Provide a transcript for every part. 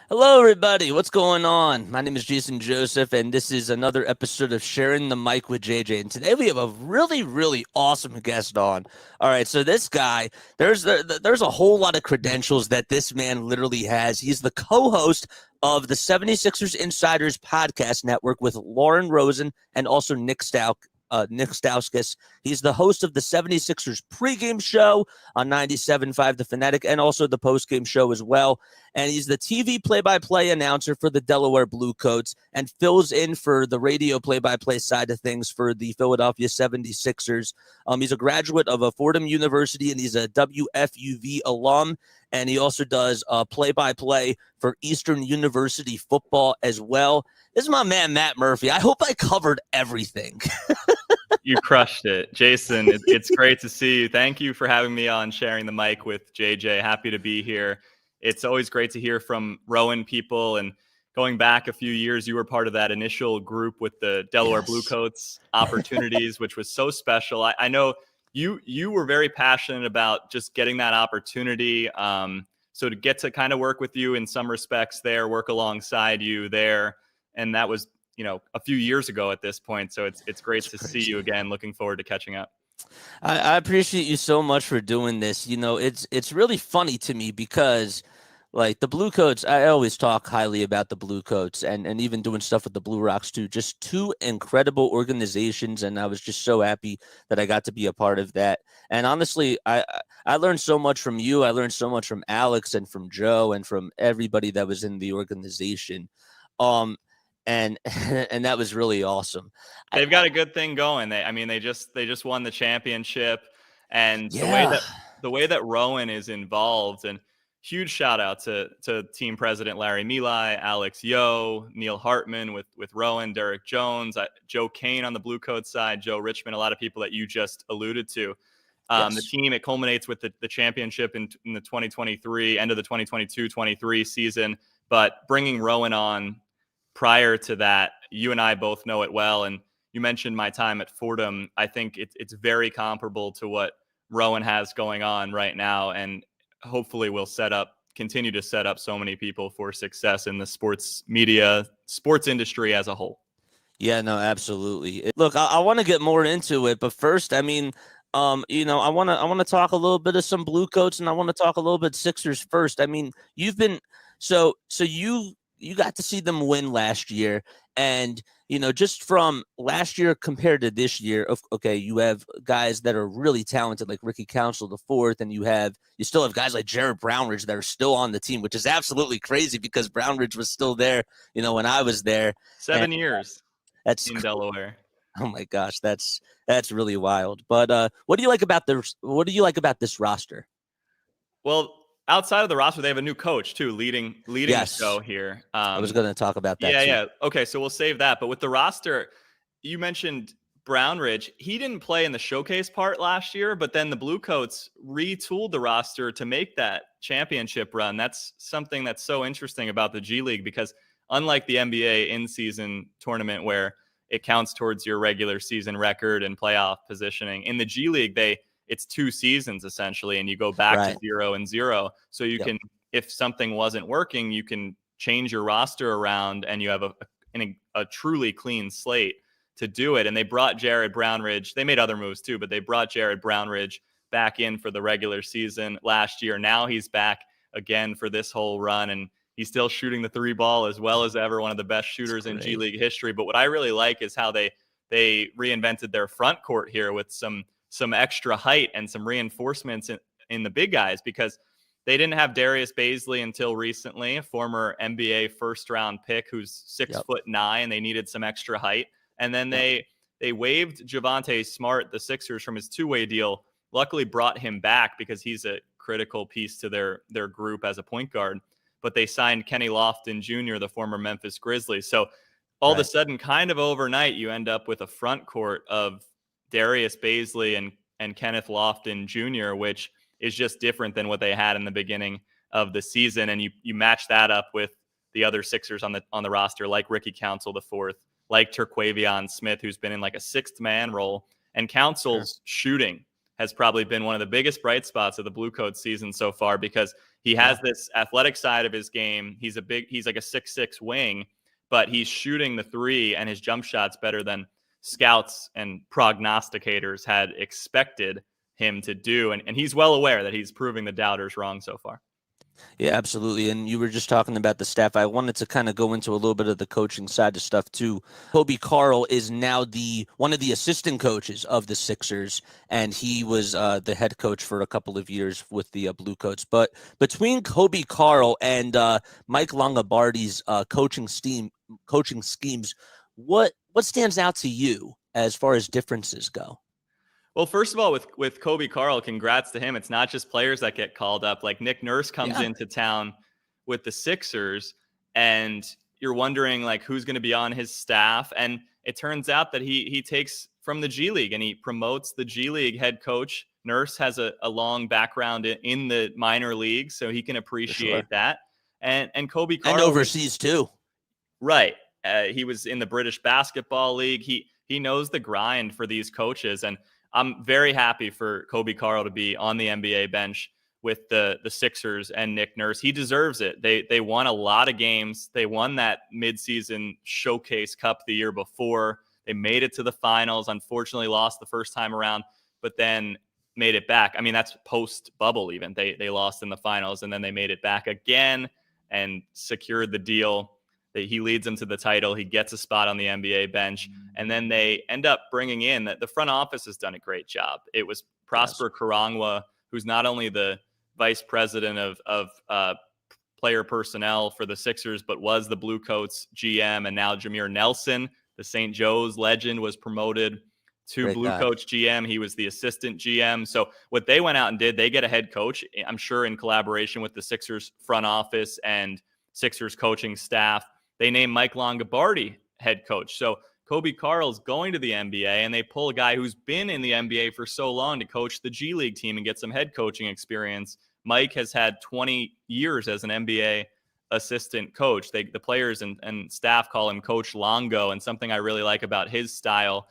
Hello, everybody. What's going on? My name is Jason Joseph, and this is another episode of Sharing the Mic with JJ. And today we have a really, really awesome guest on. All right, so this guy, there's a whole lot of credentials that this man literally has. He's the co-host of the 76ers Insiders Podcast Network with Lauren Rosen and also Nick Stauskas. He's the host of the 76ers pregame show on 97.5 The Fanatic and also the postgame show as well. And he's the TV play-by-play announcer for the Delaware Blue Coats and fills in for the radio play-by-play side of things for the Philadelphia 76ers. He's a graduate of Fordham University, and he's a WFUV alum. And he also does play-by-play for Eastern University football as well. This is my man, Matt Murphy. I hope I covered everything. You crushed it. Jason, it's great to see you. Thank you for having me on Sharing the Mic with JJ. Happy to be here. It's always great to hear from Rowan people. And going back a few years, you were part of that initial group with the Delaware Blue Coats opportunities, which was so special. I know you were very passionate about just getting that opportunity. So to get to kind of work with you in some respects there, work alongside you there. And that was, a few years ago at this point. So it's great to see you again. Looking forward to catching up. I appreciate you so much for doing this. It's really funny to me because like the Blue Coats, I always talk highly about the Blue Coats and even doing stuff with the Blue Rocks too. Just two incredible organizations. And I was just so happy that I got to be a part of that. And honestly, I learned so much from you. I learned so much from Alex and from Joe and from everybody that was in the organization. And that was really awesome. They've got a good thing going. They just won the championship, and the way that Rowan is involved, and huge shout out to team president Larry Milai, Alex Yo, Neil Hartman with Rowan, Derek Jones, Joe Kane on the Blue Coats side, Joe Richmond, a lot of people that you just alluded to. The team, it culminates with the championship in the 2023, end of the 2022-23 season, but bringing Rowan on prior to that, you and I both know it well. And you mentioned my time at Fordham. I think it's very comparable to what Rowan has going on right now. And hopefully will continue to set up so many people for success in the sports media, sports industry as a whole. Yeah, no, absolutely. Look, I want to get more into it, but first, I want to talk a little bit of some Blue Coats, and I want to talk a little bit Sixers first. I mean, you've been so you got to see them win last year. And, just from last year compared to this year, okay, you have guys that are really talented, like Ricky Council the fourth, and you still have guys like Jared Brownridge that are still on the team, which is absolutely crazy because Brownridge was still there, when I was there. 7 years. That's in Delaware. Oh my gosh, that's really wild. But what do you like about this roster? Well, outside of the roster, they have a new coach too, leading the show here. I was going to talk about that. Yeah. Okay, so we'll save that. But with the roster, you mentioned Brownridge. He didn't play in the showcase part last year, but then the Blue Coats retooled the roster to make that championship run. That's something that's so interesting about the G League, because unlike the NBA in-season tournament where it counts towards your regular season record and playoff positioning, in the G League, it's 2 seasons essentially, and you go back to 0-0. So you can, if something wasn't working, you can change your roster around, and you have a truly clean slate to do it. And they brought Jared Brownridge. They made other moves too, but they brought Jared Brownridge back in for the regular season last year. Now he's back again for this whole run, and he's still shooting the 3 ball as well as ever, one of the best shooters in G League history. But what I really like is how they reinvented their front court here with some extra height and some reinforcements in the big guys, because they didn't have Darius Baisley until recently, a former NBA first-round pick who's 6'9". They needed some extra height. And then they waived Javonte Smart, the Sixers, from his 2-way deal. Luckily brought him back because he's a critical piece to their group as a point guard. But they signed Kenny Lofton Jr., the former Memphis Grizzlies. So all of a sudden, kind of overnight, you end up with a front court of Darius Baisley and Kenneth Lofton Jr., which is just different than what they had in the beginning of the season. And you match that up with the other Sixers on the roster, like Ricky Council the fourth, like Terquavion Smith, who's been in like a 6th man role. And Council's shooting has probably been one of the biggest bright spots of the Blue Coats season so far, because He has this athletic side of his game. He's like a 6'6" wing, but he's shooting the three and his jump shot's better than scouts and prognosticators had expected him to do. And he's well aware that he's proving the doubters wrong so far. Yeah, absolutely. And you were just talking about the staff. I wanted to kind of go into a little bit of the coaching side of stuff too. Kobe Carl is now one of the assistant coaches of the Sixers, and he was the head coach for a couple of years with the Blue Coats. But between Kobe Carl and Mike Longobardi's coaching schemes, what stands out to you as far as differences go? Well, first of all, with Kobe Carl, congrats to him. It's not just players that get called up. Like Nick Nurse comes into town with the Sixers, and you're wondering like who's going to be on his staff. And it turns out that he takes from the G League and he promotes the G League head coach. Nurse has a long background in the minor leagues, so he can appreciate that. And Kobe Carl, and overseas too. Right. He was in the British Basketball League. He knows the grind for these coaches, and I'm very happy for Kobe Carl to be on the NBA bench with the Sixers and Nick Nurse. He deserves it. They won a lot of games. They won that midseason showcase cup the year before. They made it to the finals, unfortunately lost the first time around, but then made it back. I mean, that's post-bubble even. They lost in the finals, and then they made it back again and secured the deal. He leads them to the title. He gets a spot on the NBA bench. And then they end up bringing in that the front office has done a great job. It was Prosper Karangwa, who's not only the vice president of player personnel for the Sixers, but was the Blue Coats GM. And now Jameer Nelson, the St. Joe's legend, was promoted to Blue Coats GM. He was the assistant GM. So what they went out and did, they get a head coach, I'm sure in collaboration with the Sixers front office and Sixers coaching staff. They named Mike Longobardi head coach. So Kobe Carl's going to the NBA, and they pull a guy who's been in the NBA for so long to coach the G League team and get some head coaching experience. Mike has had 20 years as an NBA assistant coach. The players and staff call him Coach Longo, and something I really like about his style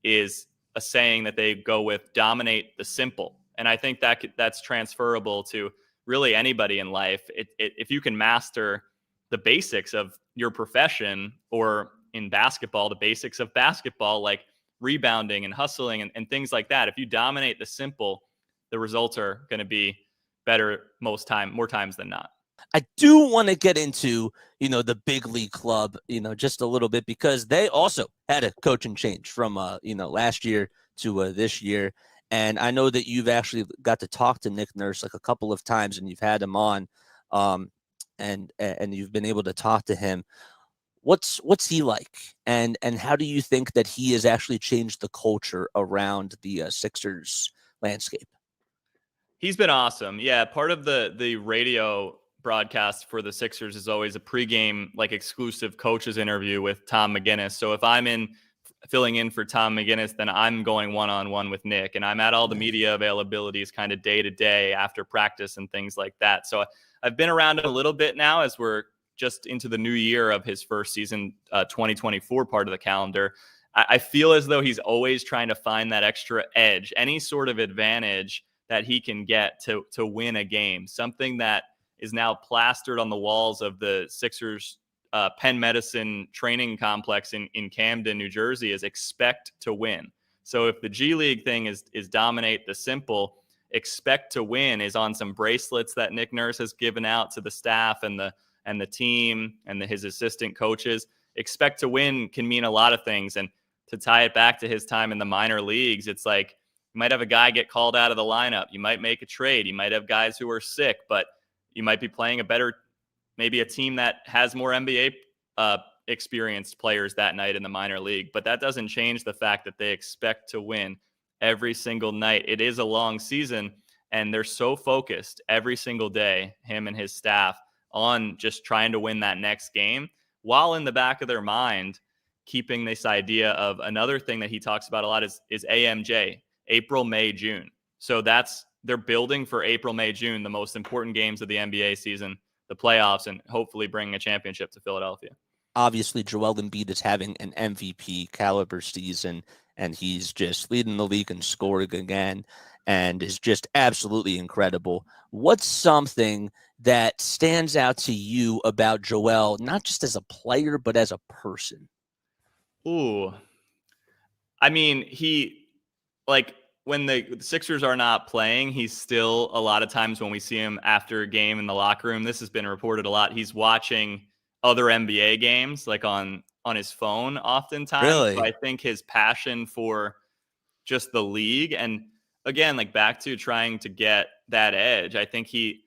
is a saying that they go with: dominate the simple. And I think that's transferable to really anybody in life. If you can master the basics of your profession, or in basketball, the basics of basketball, like rebounding and hustling and things like that. If you dominate the simple, the results are going to be better more times than not. I do want to get into, the big league club, just a little bit, because they also had a coaching change from, last year to this year. And I know that you've actually got to talk to Nick Nurse like a couple of times, and you've had him on. And you've been able to talk to him. What's he like, and how do you think that he has actually changed the culture around the Sixers landscape? He's been awesome. Yeah, part of the radio broadcast for the Sixers is always a pregame like exclusive coaches interview with Tom McGinnis. So if I'm filling in for Tom McGinnis, then I'm going one-on-one with Nick, and I'm at all the media availabilities kind of day to day after practice and things like that. So I've been around it a little bit now as we're just into the new year of his first season, 2024 part of the calendar. I feel as though he's always trying to find that extra edge, any sort of advantage that he can get to win a game, something that is now plastered on the walls of the Sixers Penn Medicine training complex in Camden, New Jersey, is expect to win. So if the G League thing is dominate the simple, expect to win is on some bracelets that Nick Nurse has given out to the staff and the team and his assistant coaches. Expect to win can mean a lot of things. And to tie it back to his time in the minor leagues, it's like you might have a guy get called out of the lineup. You might make a trade. You might have guys who are sick, but you might be playing maybe a team that has more NBA experienced players that night in the minor league. But that doesn't change the fact that they expect to win every single night. It is a long season, and they're so focused every single day, him and his staff, on just trying to win that next game, while in the back of their mind, keeping this idea of another thing that he talks about a lot is AMJ, April, May, June. So they're building for April, May, June, the most important games of the NBA season, the playoffs, and hopefully bringing a championship to Philadelphia. Obviously, Joel Embiid is having an MVP caliber season, and he's just leading the league in scoring again. and is just absolutely incredible. What's something that stands out to you about Joel, not just as a player, but as a person? Ooh, I mean, like when the Sixers are not playing, he's still a lot of times when we see him after a game in the locker room, this has been reported a lot. He's watching other NBA games like on his phone oftentimes. So Really? I think his passion for just the league and again, like back to trying to get that edge. I think he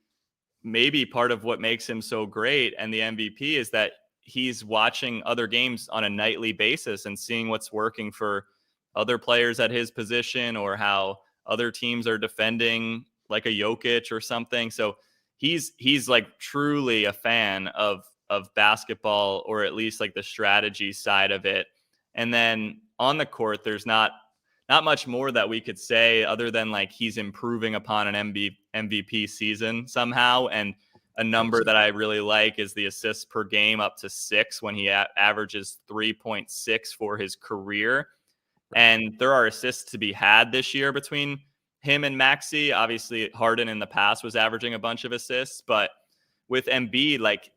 maybe part of what makes him so great and the MVP is that he's watching other games on a nightly basis and seeing what's working for other players at his position or how other teams are defending like a Jokic or something. So he's like truly a fan of basketball or at least like the strategy side of it. And then on the court there's not much more that we could say other than like he's improving upon an MVP season somehow. And a number that I really like is the assists per game up to 6 when he averages 3.6 for his career. And there are assists to be had this year between him and Maxey. Obviously, Harden in the past was averaging a bunch of assists, but with Embiid, like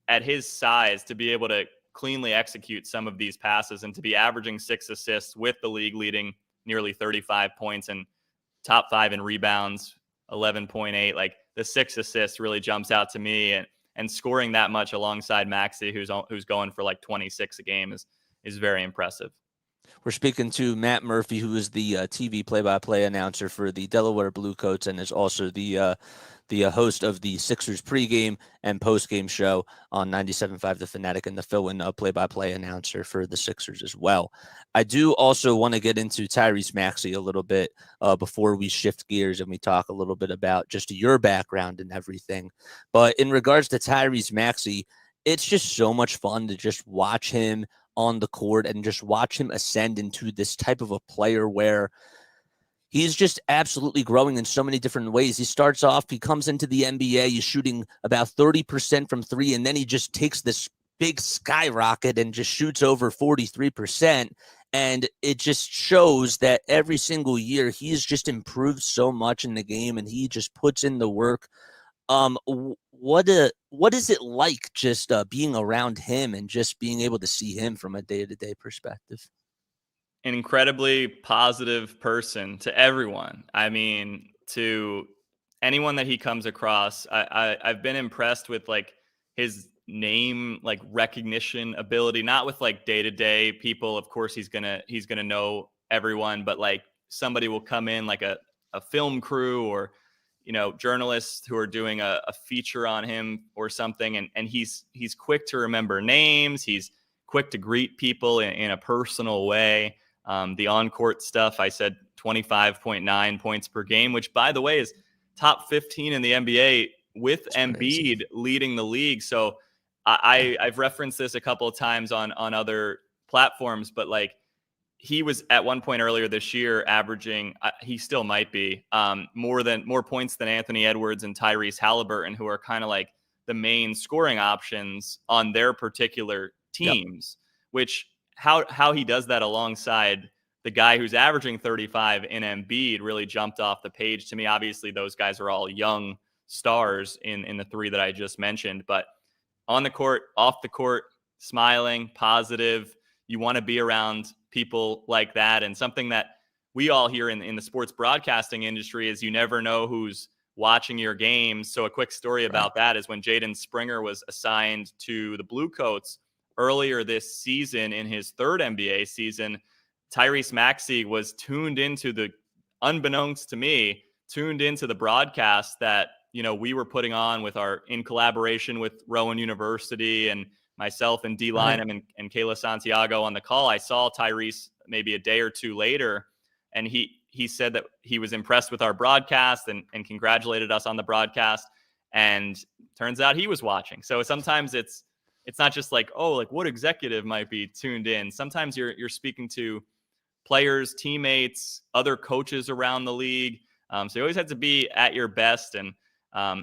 at his size, to be able to cleanly execute some of these passes and to be averaging 6 assists with the league leading nearly 35 points and top 5 in rebounds, 11.8. Like the 6 assists really jumps out to me, and scoring that much alongside Maxey, who's going for like 26 a game, is very impressive. We're speaking to Matt Murphy, who is the TV play-by-play announcer for the Delaware Blue Coats and is also the host of the Sixers pregame and postgame show on 97.5 The Fanatic and the fill-in play-by-play announcer for the Sixers as well. I do also want to get into Tyrese Maxey a little bit before we shift gears and we talk a little bit about just your background and everything. But in regards to Tyrese Maxey, it's just so much fun to just watch him on the court and just watch him ascend into this type of a player where he's just absolutely growing in so many different ways. He starts off, he comes into the NBA, he's shooting about 30% from 3, and then he just takes this big skyrocket and just shoots over 43%. And it just shows that every single year he's just improved so much in the game and he just puts in the work. What is it like just being around him and just being able to see him from a day-to-day perspective? An incredibly positive person to everyone. I mean, to anyone that he comes across, I've been impressed with like his name, like recognition ability, not with like day-to-day people. Of course, he's gonna know everyone, but like somebody will come in like a film crew or journalists who are doing a feature on him or something, and he's quick to remember names. He's quick to greet people in a personal way. The on-court stuff, I said 25.9 points per game, which by the way is top 15 in the NBA with It's Embiid crazy. leading the league. So I've referenced this a couple of times on other platforms, but like he was at one point earlier this year averaging, he still might be, more points than Anthony Edwards and Tyrese Halliburton, who are kind of like the main scoring options on their particular Yep. teams, which how he does that alongside the guy who's averaging 35 in Embiid really jumped off the page to me. Obviously, those guys are all young stars in the 3 that I just mentioned, but on the court, off the court, smiling, positive. You want to be around people like that. And something that we all hear in the sports broadcasting industry is you never know who's watching your games. So a quick story Right. about that is when Jaden Springer was assigned to the Blue Coats earlier this season in his 3rd NBA season, Tyrese Maxey was unbeknownst to me, tuned into the broadcast that we were putting on in collaboration with Rowan University and myself and D. Right. Lynham and Kayla Santiago on the call. I saw Tyrese maybe a day or two later, and he said that he was impressed with our broadcast and congratulated us on the broadcast. And turns out he was watching. So sometimes it's not just like, oh, like what executive might be tuned in. Sometimes you're speaking to players, teammates, other coaches around the league. So you always have to be at your best and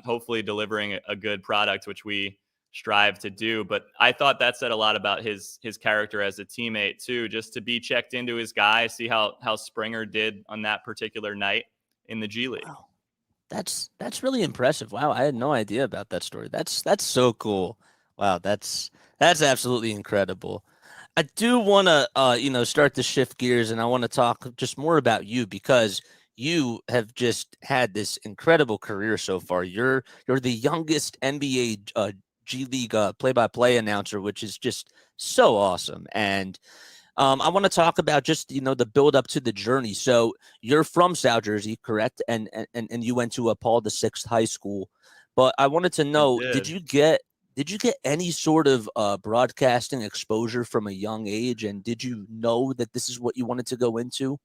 hopefully delivering a good product, which we strive to do. But I thought that said a lot about his character as a teammate too, just to be checked into his guy, see how Springer did on that particular night. in the G League. Wow. That's really impressive. Wow, I had no idea about that story. That's so cool. Wow, that's absolutely incredible. I do want to start to shift gears, and I want to talk just more about you because you have just had this incredible career so far. You're the youngest NBA G League play-by-play announcer, which is just so awesome. And I want to talk about just the build up to the journey. So you're from South Jersey, correct? And you went to a Paul VI High School. But I wanted to I know, did. did you get any sort of broadcasting exposure from a young age? And did you know that this is what you wanted to go into?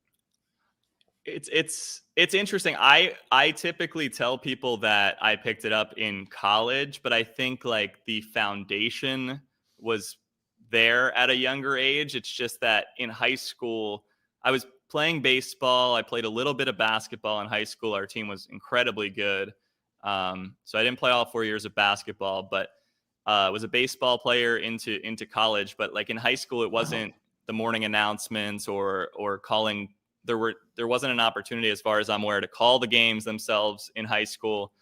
It's interesting. I typically tell people that I picked it up in college, but I think like the foundation was there at a younger age. It's just that in high school, I was playing baseball. I played a little bit of basketball in high school. Our team was incredibly good. So I didn't play all 4 years of basketball, but was a baseball player into college. But like in high school, it Wow. wasn't the morning announcements or calling. There wasn't an opportunity, as far as I'm aware, to call the games themselves in high school.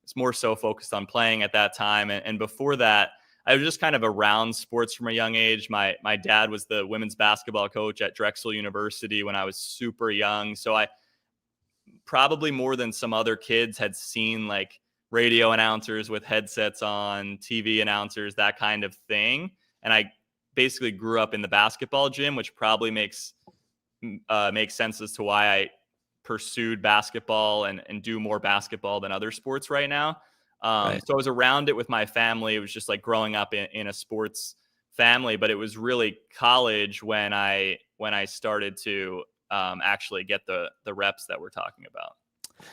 It's more so focused on playing at that time. And before that, I was just kind of around sports from a young age. My dad was the women's basketball coach at Drexel University when I was super young. So I probably more than some other kids had seen like radio announcers with headsets on, TV announcers, that kind of thing. And I basically grew up in the basketball gym, which probably makes sense as to why I pursued basketball and do more basketball than other sports right now. Right. So I was around it with my family. It was just like growing up in a sports family, but it was really college when I started to actually get the reps that we're talking about.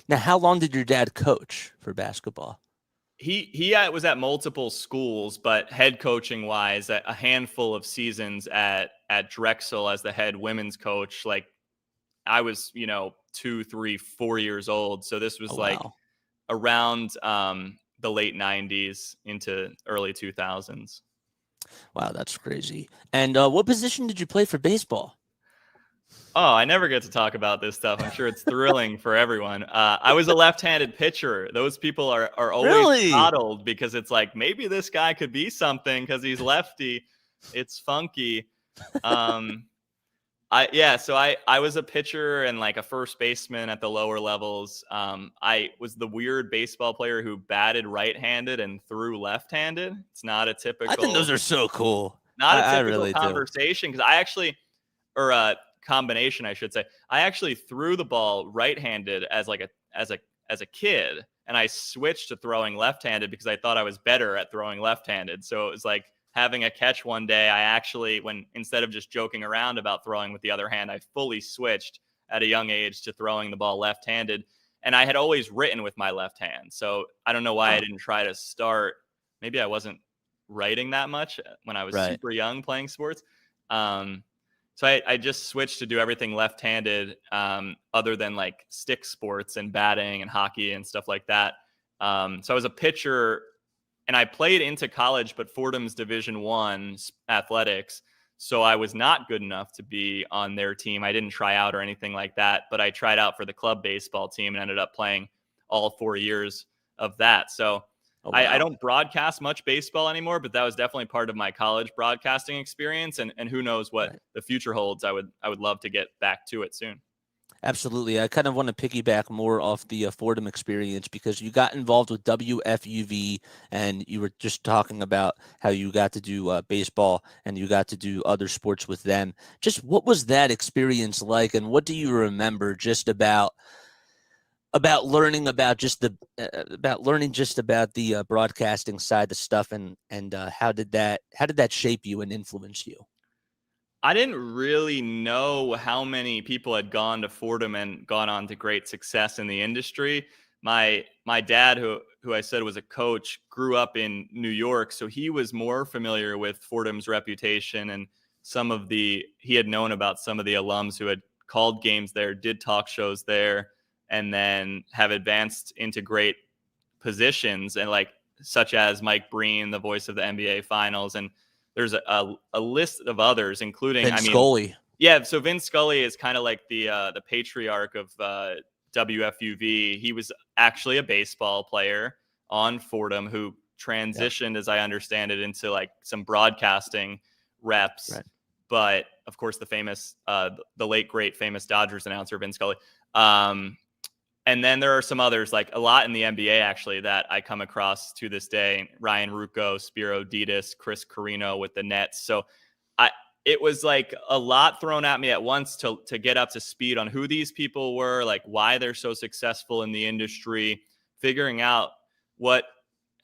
Now, how long did your dad coach for basketball? He was at multiple schools, but head coaching wise, a handful of seasons at Drexel as the head women's coach. Like I was, 2, 3, 4 years old. So this was Oh, like wow. around the late 90s into early 2000s. Wow, that's crazy. And what position did you play for baseball? Oh, I never get to talk about this stuff. I'm sure it's thrilling for everyone. I was a left-handed pitcher. Those people are always Really? coddled because it's like maybe this guy could be something because he's lefty. It's funky. Um, so I was a pitcher and like a first baseman at the lower levels. I was the weird baseball player who batted right-handed and threw left-handed. It's I think those are so cool. not a I typical really do. conversation because I actually, or a combination, I should say. I actually threw the ball right-handed as a kid, and I switched to throwing left-handed because I thought I was better at throwing left-handed. So it was like having a catch one day. I actually, when instead of just joking around about throwing with the other hand, I fully switched at a young age to throwing the ball left-handed. And I had always written with my left hand. So I don't know why I Huh. didn't try to start. Maybe I wasn't writing that much when I was Right. super young playing sports. So I just switched to do everything left-handed, other than like stick sports and batting and hockey and stuff like that. So I was a pitcher, and I played into college, but Fordham's Division I athletics. So I was not good enough to be on their team. I didn't try out or anything like that, but I tried out for the club baseball team and ended up playing all 4 years of that. So Oh, I wow. don't broadcast much baseball anymore, but that was definitely part of my college broadcasting experience. And who knows what Right. the future holds. I would love to get back to it soon. Absolutely. I kind of want to piggyback more off the Fordham experience because you got involved with WFUV and you were just talking about how you got to do baseball and you got to do other sports with them. Just what was that experience like, and what do you remember just about learning about just the broadcasting side of stuff, and how did that shape you and influence you? I didn't really know how many people had gone to Fordham and gone on to great success in the industry. My dad, who I said was a coach, grew up in New York, so he was more familiar with Fordham's reputation and he had known about some of the alums who had called games there, did talk shows there, and then have advanced into great positions, and like such as Mike Breen, the voice of the NBA Finals, and there's a list of others, including, Vin Scully. yeah. So Vince Scully is kind of like the patriarch of WFUV. He was actually a baseball player on Fordham who transitioned, as I understand it, into like some broadcasting reps. Right. But of course, the late great famous Dodgers announcer Vin Scully. And then there are some others, like a lot in the NBA actually, that I come across to this day. Ryan Rucco, Spiro Ditas, Chris Carino with the Nets. So it was like a lot thrown at me at once to get up to speed on who these people were, like why they're so successful in the industry, figuring out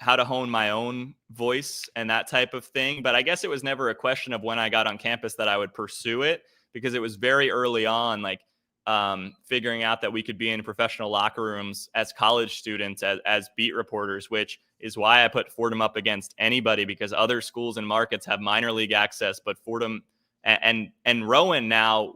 how to hone my own voice and that type of thing. But I guess it was never a question of when I got on campus that I would pursue it, because it was very early on, like figuring out that we could be in professional locker rooms as college students, as beat reporters, which is why I put Fordham up against anybody, because other schools and markets have minor league access, but Fordham and Rowan now,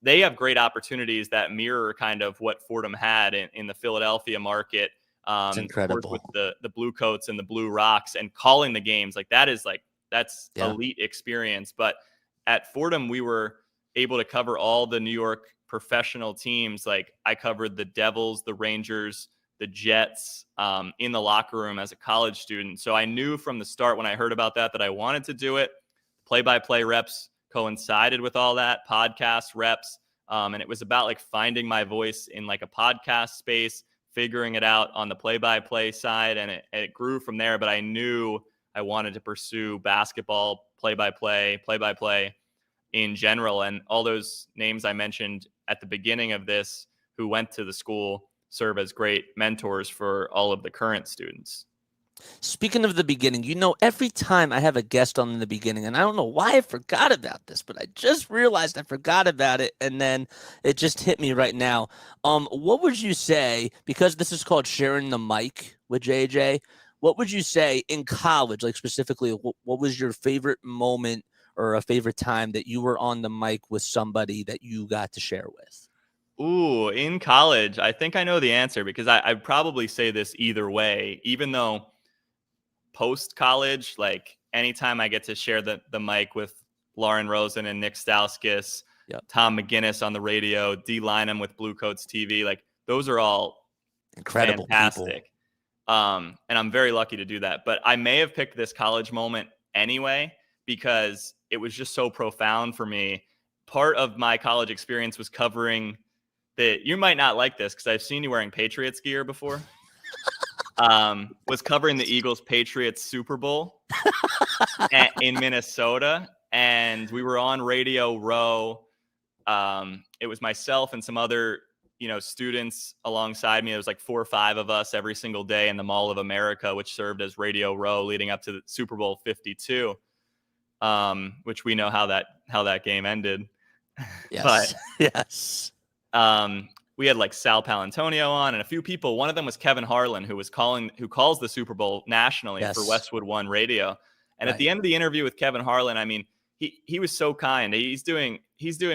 they have great opportunities that mirror kind of what Fordham had in the Philadelphia market. It's incredible. Of course, with the Blue Coats and the Blue Rocks and calling the games, that's elite experience. But at Fordham, we were able to cover all the New York professional teams. Like I covered the Devils, the Rangers, the Jets in the locker room as a college student. So I knew from the start when I heard about that I wanted to do it. Play-by-play reps coincided with all that, podcast reps. And it was about like finding my voice in like a podcast space, figuring it out on the play-by-play side. And it grew from there, but I knew I wanted to pursue basketball, play-by-play in general. And all those names I mentioned at the beginning of this who went to the school serve as great mentors for all of the current students. Speaking of the beginning, every time I have a guest on in the beginning, and I don't know why I forgot about this, but I just realized I forgot about it, and then it just hit me right now. What would you say, because this is called sharing the mic with JJ, what would you say in college, like specifically, what was your favorite moment or a favorite time that you were on the mic with somebody that you got to share with? Ooh, in college, I think I know the answer, because I'd probably say this either way, even though post-college, like anytime I get to share the mic with Lauren Rosen and Nick Stauskas, Tom McGinnis on the radio, D. Lynham with Blue Coats TV, like those are all incredible, fantastic. And I'm very lucky to do that. But I may have picked this college moment anyway, because it was just so profound for me. Part of my college experience was covering you might not like this because I've seen you wearing Patriots gear before. Was covering the Eagles-Patriots Super Bowl in Minnesota, and we were on Radio Row. It was myself and some other, students alongside me. It was like 4 or 5 of us every single day in the Mall of America, which served as Radio Row leading up to the Super Bowl 52, which we know how that game ended. Yes. But yes. We had like Sal Palantonio on and a few people. One of them was Kevin Harlan, who calls the Super Bowl nationally for Westwood One radio. And at the end of the interview with Kevin Harlan, I mean, he was so kind. He's doing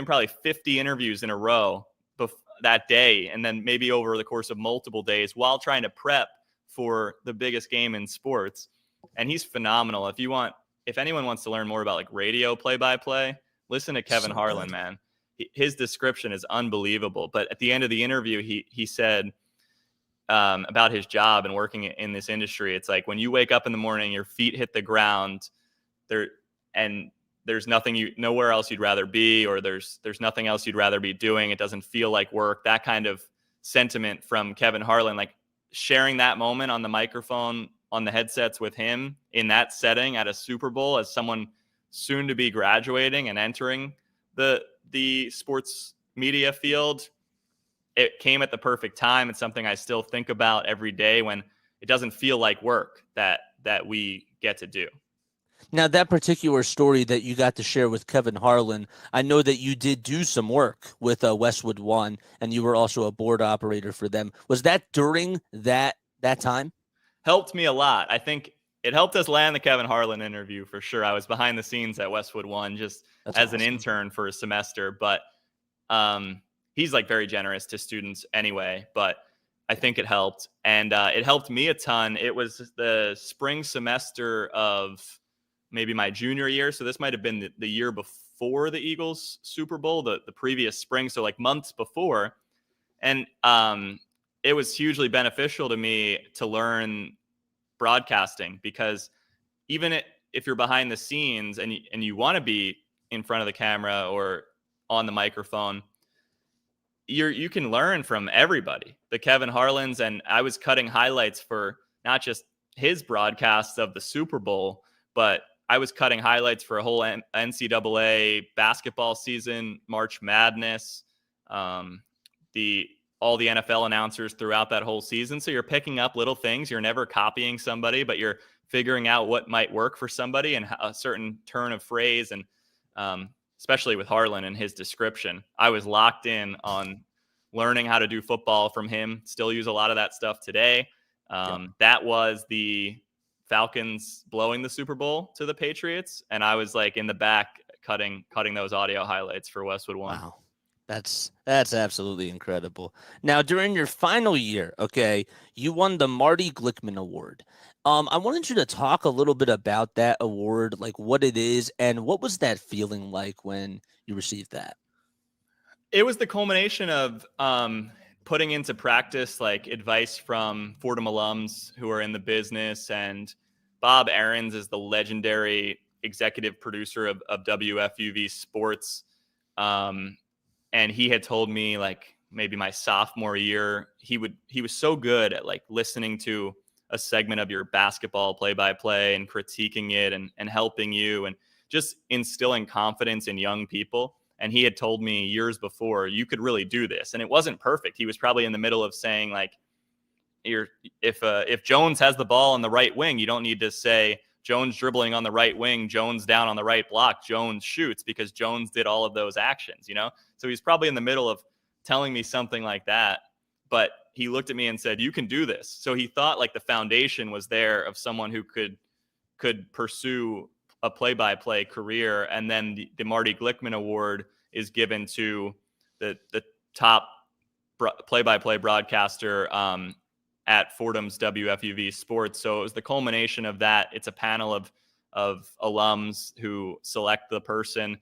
probably 50 interviews in a row that day, and then maybe over the course of multiple days while trying to prep for the biggest game in sports. And he's phenomenal. If anyone wants to learn more about like radio play-by-play, listen to Kevin Harlan, man. His description is unbelievable. But at the end of the interview, he said about his job and working in this industry. It's like when you wake up in the morning, your feet hit the ground and there's nowhere else you'd rather be, or there's nothing else you'd rather be doing. It doesn't feel like work. That kind of sentiment from Kevin Harlan, like sharing that moment on the microphone, on the headsets with him in that setting at a Super Bowl as someone soon to be graduating and entering the sports media field. It came at the perfect time. It's something I still think about every day when it doesn't feel like work that we get to do. Now, that particular story that you got to share with Kevin Harlan, I know that you did do some work with Westwood One, and you were also a board operator for them. Was that during that time? Helped me a lot. I think it helped us land the Kevin Harlan interview for sure. I was behind the scenes at Westwood One just as an intern for a semester, but he's like very generous to students anyway, but I think it helped. And it helped me a ton. It was the spring semester of maybe my junior year. So this might have been the year before the Eagles Super Bowl, the previous spring. So like months before. And it was hugely beneficial to me to learn broadcasting, because even if you're behind the scenes and you want to be in front of the camera or on the microphone, you can learn from everybody. The Kevin Harlans, and I was cutting highlights for not just his broadcasts of the Super Bowl, but I was cutting highlights for a whole NCAA basketball season, March Madness, all the NFL announcers throughout that whole season. So you're picking up little things. You're never copying somebody, but you're figuring out what might work for somebody and a certain turn of phrase. And especially with Harlan and his description, I was locked in on learning how to do football from him. Still use a lot of that stuff today. That was the Falcons blowing the Super Bowl to the Patriots, and I was like in the back cutting those audio highlights for Westwood One. Wow. That's absolutely incredible. Now, during your final year, okay, you won the Marty Glickman Award. I wanted you to talk a little bit about that award, like what it is, and what was that feeling like when you received that? It was the culmination of putting into practice like advice from Fordham alums who are in the business, and Bob Aarons is the legendary executive producer of WFUV Sports. And he had told me, like, maybe my sophomore year, he was so good at like listening to a segment of your basketball play-by-play and critiquing it and helping you and just instilling confidence in young people. And he had told me years before, you could really do this. And it wasn't perfect. He was probably in the middle of saying, like, if Jones has the ball on the right wing, you don't need to say Jones dribbling on the right wing, Jones down on the right block, Jones shoots, because Jones did all of those actions, you know? So he's probably in the middle of telling me something like that, but he looked at me and said, you can do this. So he thought like the foundation was there of someone who could pursue a play-by-play career. And then the Marty Glickman Award is given to the top play-by-play broadcaster at Fordham's WFUV Sports. So it was the culmination of that. It's a panel of alums who select the person,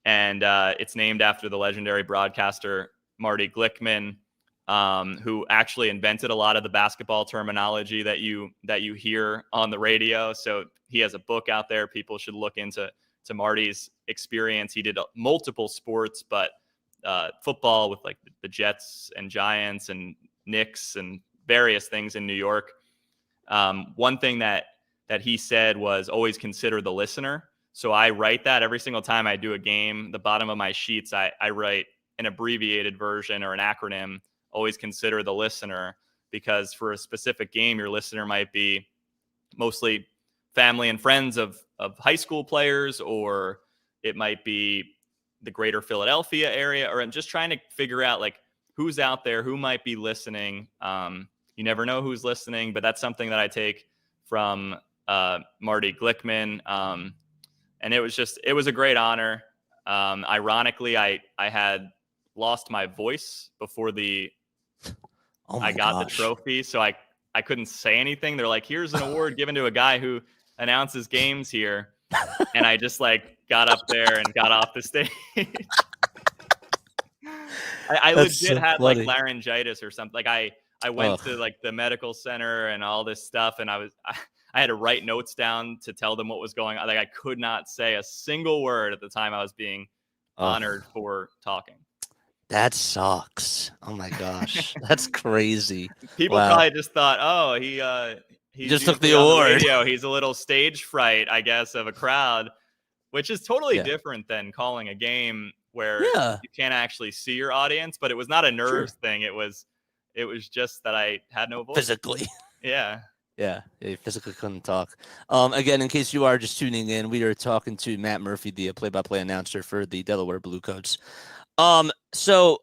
and it's named after the legendary broadcaster Marty Glickman, who actually invented a lot of the basketball terminology that you hear on the radio. So he has a book out there. People should look into Marty's experience. He did multiple sports, but football with like the Jets and Giants and Knicks and various things in New York. One thing that he said was always consider the listener. So I write that every single time I do a game. The bottom of my sheets, I write an abbreviated version or an acronym. Always consider the listener, because for a specific game, your listener might be mostly family and friends of high school players, or it might be the greater Philadelphia area, or I'm just trying to figure out like who's out there, who might be listening. You never know who's listening, but that's something that I take from Marty Glickman. And it was a great honor. Ironically, I had lost my voice before I got the trophy. So I couldn't say anything. They're like, here's an award given to a guy who announces games here. And I just like got up there and got off the stage. I legit had like laryngitis or something. Like I went to like the medical center and all this stuff. And I had to write notes down to tell them what was going on. Like I could not say a single word at the time I was being honored for talking. That sucks. Oh my gosh. That's crazy. People probably just thought, oh, he just took the award. He's a little stage fright, I guess, of a crowd, which is totally different than calling a game where you can't actually see your audience. But it was not a nerves thing. It was just that I had no voice. Physically. Yeah. Yeah, he physically couldn't talk. Again, in case you are just tuning in, we are talking to Matt Murphy, the play-by-play announcer for the Delaware Blue Coats. So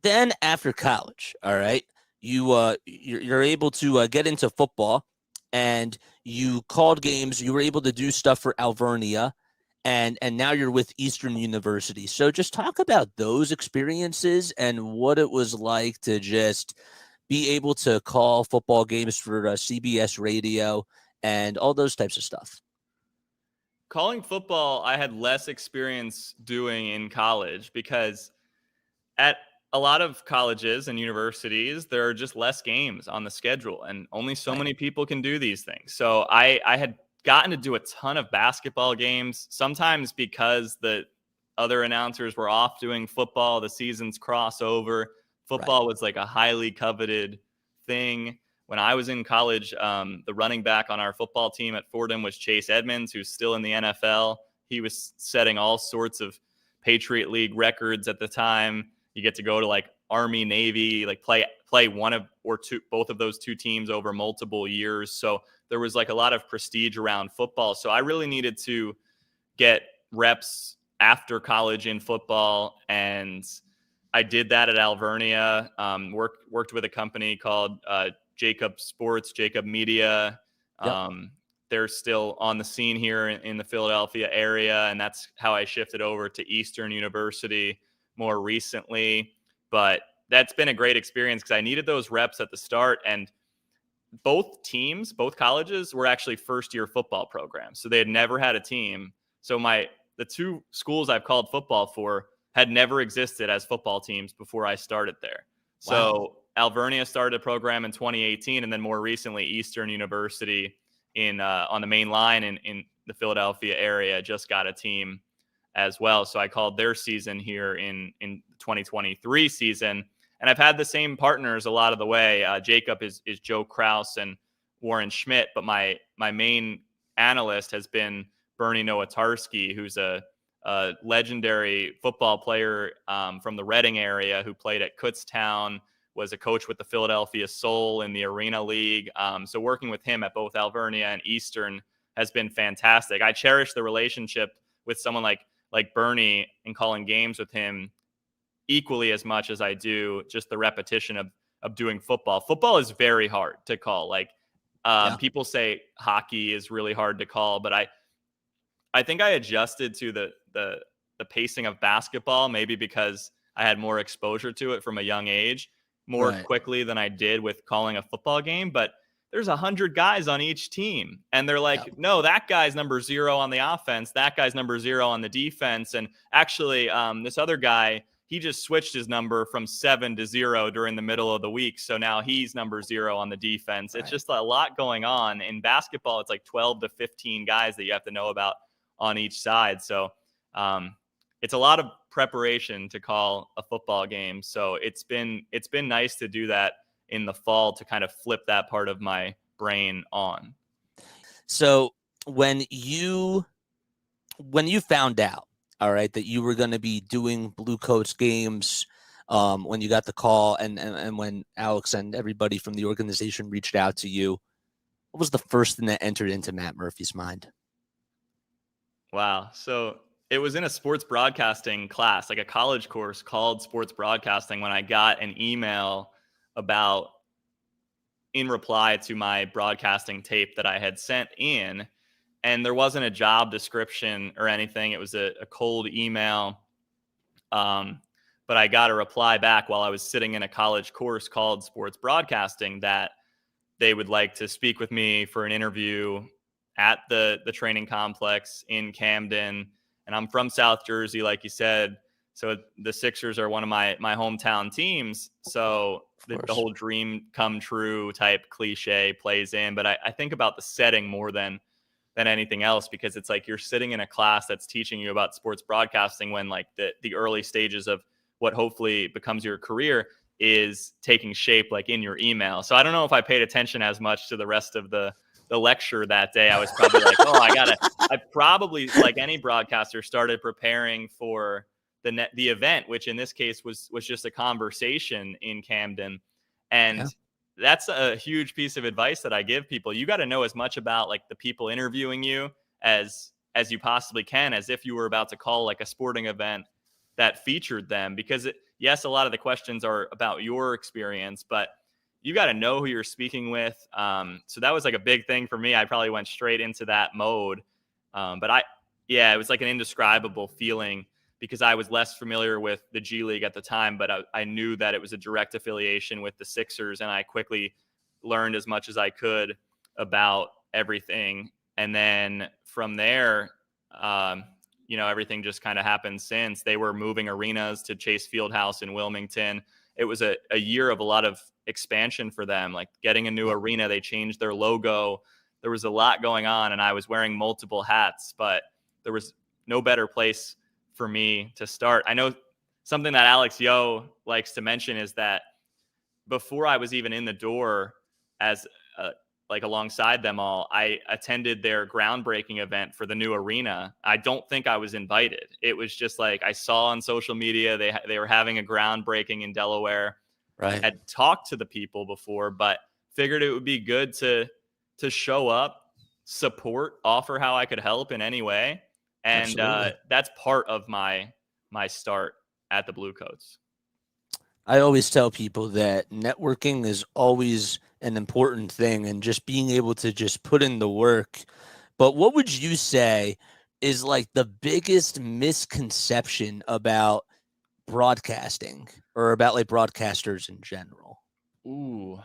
then after college, all right, you're able to get into football, and you called games. You were able to do stuff for Alvernia, and now you're with Eastern University. So just talk about those experiences and what it was like to just be able to call football games for CBS radio and all those types of stuff. Calling football, I had less experience doing in college, because at a lot of colleges and universities, there are just less games on the schedule, and only so Right. many people can do these things. So I had gotten to do a ton of basketball games, sometimes because the other announcers were off doing football, the seasons cross over. Right. Football was like a highly coveted thing. When I was in college, the running back on our football team at Fordham was Chase Edmonds, who's still in the NFL. He was setting all sorts of Patriot League records at the time. You get to go to like Army, Navy, like play one of or two, both of those two teams over multiple years. So there was like a lot of prestige around football. So I really needed to get reps after college in football, and I did that at Alvernia. Worked with a company called Jacob Sports, Jacob Media. Yep. They're still on the scene here in the Philadelphia area, and that's how I shifted over to Eastern University more recently. But that's been a great experience because I needed those reps at the start, and both teams, both colleges were actually first-year football programs, so they had never had a team. So the two schools I've called football for had never existed as football teams before I started there. Wow. So Alvernia started a program in 2018, and then more recently, Eastern University on the main line in the Philadelphia area just got a team as well. So I called their season here in 2023 season, and I've had the same partners a lot of the way. Jacob is Joe Kraus and Warren Schmidt, but my main analyst has been Bernie Nowatarski, who's a legendary football player from the Reading area who played at Kutztown, was a coach with the Philadelphia Soul in the Arena League. So working with him at both Alvernia and Eastern has been fantastic. I cherish the relationship with someone like Bernie and calling games with him equally as much as I do just the repetition of doing football. Football is very hard to call. Like people say hockey is really hard to call, but I think I adjusted to the pacing of basketball, maybe because I had more exposure to it from a young age more Right. quickly than I did with calling a football game. But there's 100 guys on each team, and they're like, Yep. no, that guy's number 0 on the offense, that guy's number 0 on the defense, and actually this other guy, he just switched his number from 7 to 0 during the middle of the week, so now he's number 0 on the defense. It's Right. just a lot going on. In basketball, it's like 12 to 15 guys that you have to know about on each side. So it's a lot of preparation to call a football game. So it's been nice to do that in the fall to kind of flip that part of my brain on. So when you found out, all right, that you were going to be doing Blue Coats games, when you got the call and when Alex and everybody from the organization reached out to you, what was the first thing that entered into Matt Murphy's mind? Wow. So it was in a sports broadcasting class, like a college course called sports broadcasting, when I got an email about, in reply to my broadcasting tape that I had sent in, and there wasn't a job description or anything. It was a cold email. But I got a reply back while I was sitting in a college course called sports broadcasting that they would like to speak with me for an interview at the training complex in Camden. And I'm from South Jersey, like you said. So the Sixers are one of my hometown teams. So the whole dream come true type cliche plays in. But I think about the setting more than anything else, because it's like you're sitting in a class that's teaching you about sports broadcasting when like the early stages of what hopefully becomes your career is taking shape, like in your email. So I don't know if I paid attention as much to the rest of the lecture that day. I was probably like, I probably, like any broadcaster, started preparing for the event, which in this case was just a conversation in Camden. And that's a huge piece of advice that I give people. You got to know as much about like the people interviewing you as you possibly can, as if you were about to call like a sporting event that featured them, because yes, a lot of the questions are about your experience, but you got to know who you're speaking with. So that was like a big thing for me. I probably went straight into that mode. But it was like an indescribable feeling, because I was less familiar with the G League at the time, but I knew that it was a direct affiliation with the Sixers, and I quickly learned as much as I could about everything. And then from there, everything just kind of happened since. They were moving arenas to Chase Fieldhouse in Wilmington. It was a year of a lot of expansion for them, like getting a new arena. They changed their logo. There was a lot going on, and I was wearing multiple hats, but there was no better place for me to start. I know something that Alex Yo likes to mention is that before I was even in the door as like alongside them all, I attended their groundbreaking event for the new arena. I don't think I was invited. It was just like I saw on social media they were having a groundbreaking in Delaware. Right. I had talked to the people before, but figured it would be good to show up, support, offer how I could help in any way. And that's part of my start at the Blue Coats. I always tell people that networking is always an important thing, and just being able to just put in the work. But what would you say is like the biggest misconception about broadcasting, or about like broadcasters in general? Ooh.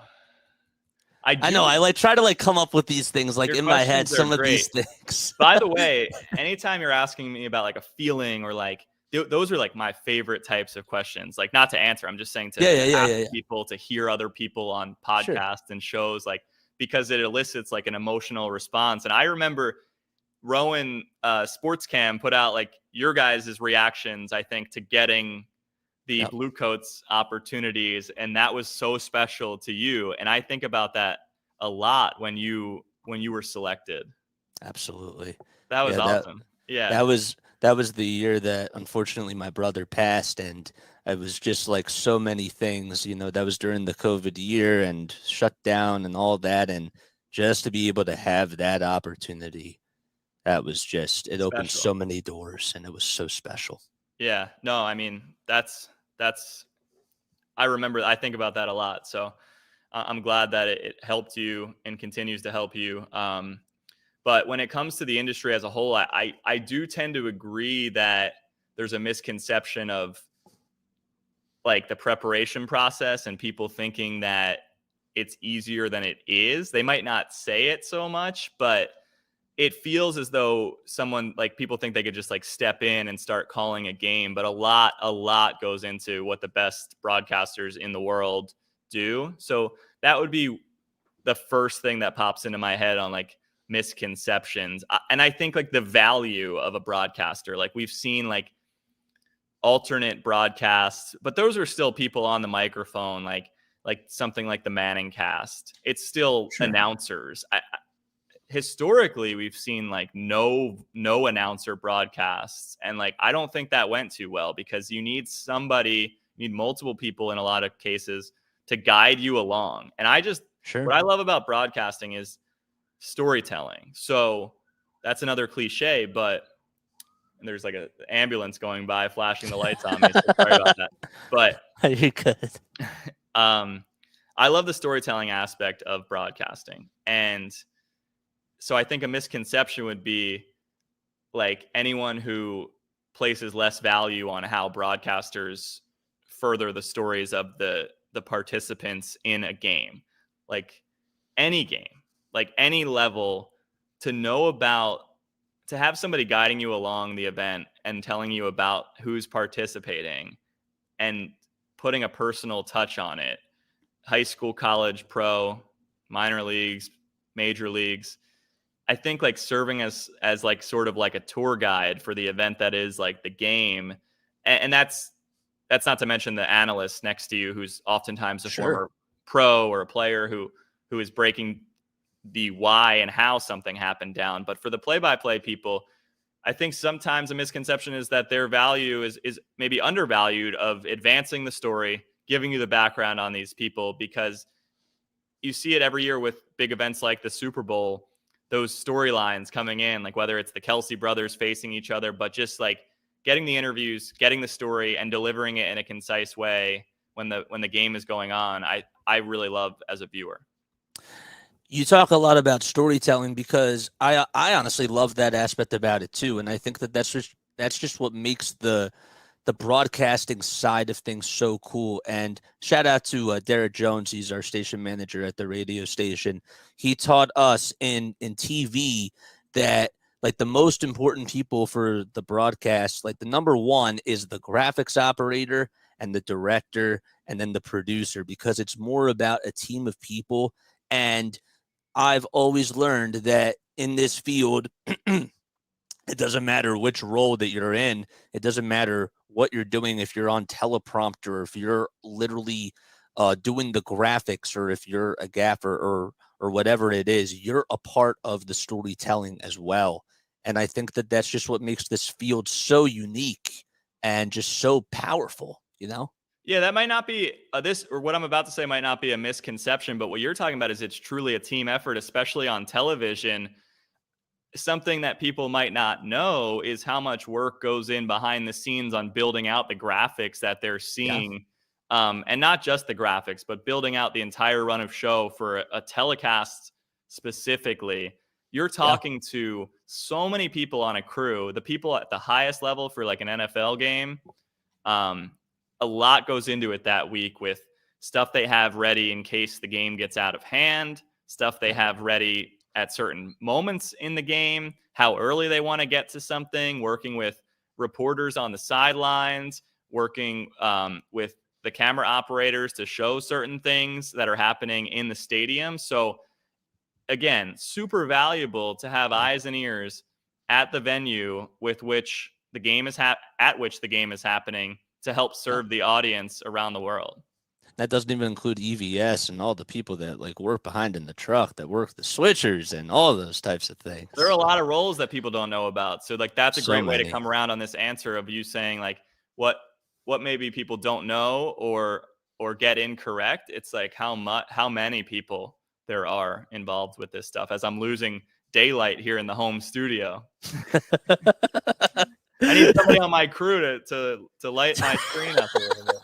I know I like try to like come up with these things like in my head, some of these things. By the way, anytime you're asking me about like a feeling or like, those are like my favorite types of questions. Like, not to answer, I'm just saying to ask people, to hear other people on podcasts and shows, like, because it elicits like an emotional response. And I remember Rowan Sports Cam put out like your guys' reactions, I think, to getting the Blue Coats opportunities, and that was so special to you. And I think about that a lot when you were selected. Absolutely. That was awesome. That was the year that unfortunately my brother passed, and it was just like so many things, that was during the COVID year and shut down and all that. And just to be able to have that opportunity, that was just, it opened so many doors, and it was so special. Yeah, no, I mean, that's, I think about that a lot. So I'm glad that it helped you and continues to help you. But when it comes to the industry as a whole, I do tend to agree that there's a misconception of like the preparation process and people thinking that it's easier than it is. They might not say it so much, but it feels as though people think they could just like step in and start calling a game, but a lot goes into what the best broadcasters in the world do. So that would be the first thing that pops into my head on like misconceptions. And I think like the value of a broadcaster, like we've seen like alternate broadcasts, but those are still people on the microphone, like something like the Manning cast. It's still announcers. Historically, we've seen like no announcer broadcasts, and like I don't think that went too well, because you need multiple people in a lot of cases to guide you along. And what I love about broadcasting is storytelling. So that's another cliche, but there's like an ambulance going by flashing the lights on me, so sorry about that. But you're good. I love the storytelling aspect of broadcasting. And so I think a misconception would be like anyone who places less value on how broadcasters further the stories of the participants in a game, like any game, like any level, to have somebody guiding you along the event and telling you about who's participating and putting a personal touch on it. High school, college, pro, minor leagues, major leagues. I think like serving as like sort of like a tour guide for the event that is like the game. And that's not to mention the analyst next to you, who's oftentimes a former pro or a player who is breaking the why and how something happened down. But for the play-by-play people, I think sometimes a misconception is that their value is maybe undervalued, of advancing the story, giving you the background on these people, because you see it every year with big events like the Super Bowl, those storylines coming in, like whether it's the Kelsey brothers facing each other, but just like getting the interviews, getting the story, and delivering it in a concise way when the game is going on, I really love as a viewer. You talk a lot about storytelling, because I honestly love that aspect about it too, and I think that's just what makes the broadcasting side of things so cool. And shout out to Derek Jones. He's our station manager at the radio station. He taught us in TV that like the most important people for the broadcast, like the number one is the graphics operator and the director and then the producer, because it's more about a team of people. And I've always learned that in this field, it doesn't matter which role that you're in. It doesn't matter what you're doing, if you're on teleprompter, if you're literally doing the graphics, or if you're a gaffer, or whatever it is, you're a part of the storytelling as well. And I think that that's just what makes this field so unique and just so powerful, you know? Yeah, that might not be this, or what I'm about to say might not be a misconception, but what you're talking about is it's truly a team effort, especially on television. Something that people might not know is how much work goes in behind the scenes on building out the graphics that they're Yeah. seeing. And not just the graphics, but building out the entire run of show for a telecast specifically. You're Yeah. talking to so many people on a crew, the people at the highest level for like an NFL game. A lot goes into it that week with stuff they have ready in case the game gets out of hand, stuff they have ready at certain moments in the game, how early they want to get to something, working with reporters on the sidelines, working with the camera operators to show certain things that are happening in the stadium. So again, super valuable to have eyes and ears at the venue with which the game is at which the game is happening to help Yeah. serve the audience around the world. That doesn't even include EVS and all the people that like work behind in the truck, that work the switchers and all those types of things. There are a lot of roles that people don't know about. So like that's a So great way to many. come around on this answer of you saying like what maybe people don't know or get incorrect. It's like how many people there are involved with this stuff, as I'm losing daylight here in the home studio. I need somebody on my crew to light my screen up a little bit.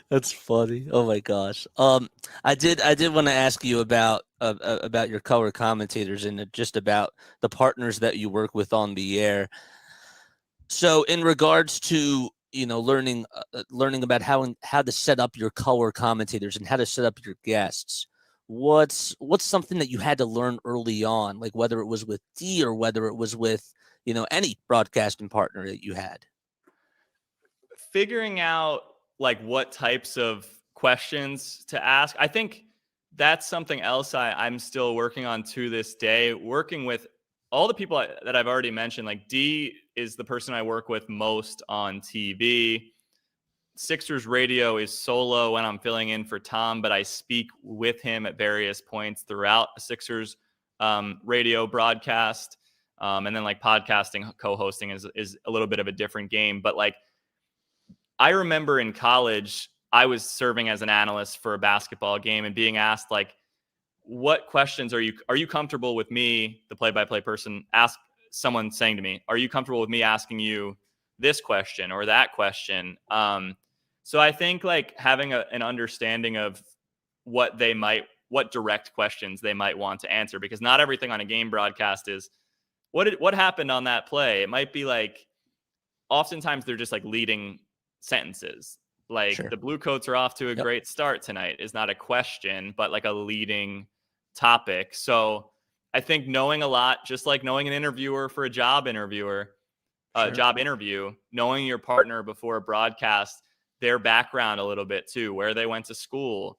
That's funny. Oh my gosh. I did want to ask you about your color commentators and just about the partners that you work with on the air. So in regards to, you know, learning about how to set up your color commentators and how to set up your guests, what's something that you had to learn early on, like whether it was with D or whether it was with, you know, any broadcasting partner that you had? Figuring out like what types of questions to ask. I think that's something else I'm still working on to this day. Working with all the people that I've already mentioned, like D is the person I work with most on TV. Sixers radio is solo when I'm filling in for Tom, but I speak with him at various points throughout a Sixers radio broadcast. And then like podcasting, co-hosting is a little bit of a different game. But like I remember in college, I was serving as an analyst for a basketball game and being asked like, what questions are you comfortable with me, the play-by-play person, ask someone saying to me, are you comfortable with me asking you this question or that question? So I think like having an understanding of what direct questions they might want to answer, because not everything on a game broadcast is what happened on that play. It might be like, oftentimes they're just like leading sentences. Like Sure. the Blue Coats are off to a Yep. great start tonight is not a question, but like a leading topic. So I think knowing a lot, just like knowing an interviewer for a job interview, Sure. knowing your partner before a broadcast, their background a little bit too, where they went to school,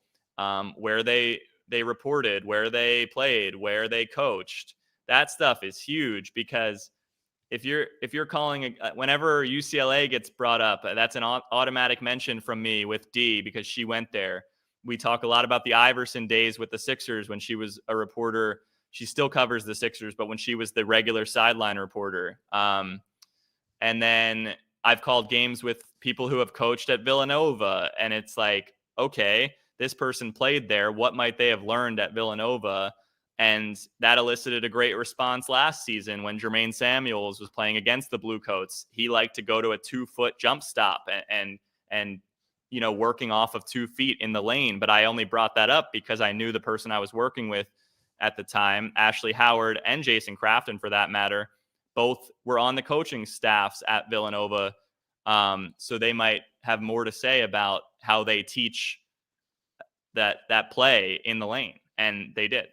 where they reported, where they played, where they coached. That stuff is huge, because if you're calling whenever UCLA gets brought up, that's an automatic mention from me with D, because she went there. We talk a lot about the Iverson days with the Sixers when she was a reporter. She still covers the Sixers, but when she was the regular sideline reporter. And then I've called games with people who have coached at Villanova, and it's like, okay, this person played there. What might they have learned at Villanova? And that elicited a great response last season when Jermaine Samuels was playing against the Blue Coats. He liked to go to a 2-foot jump stop and you know, working off of 2 feet in the lane. But I only brought that up because I knew the person I was working with at the time, Ashley Howard and Jason Crafton for that matter, both were on the coaching staffs at Villanova. So they might have more to say about how they teach that play in the lane. And they did.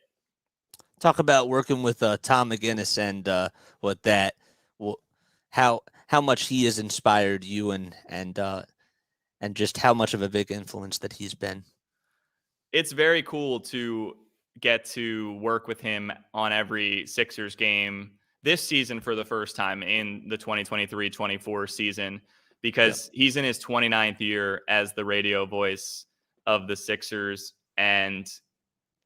Talk about working with Tom McGinnis and what that, wh- how much he has inspired you and just how much of a big influence that he's been. It's very cool to get to work with him on every Sixers game this season for the first time in the 2023-24 season, because he's in his 29th year as the radio voice of the Sixers, and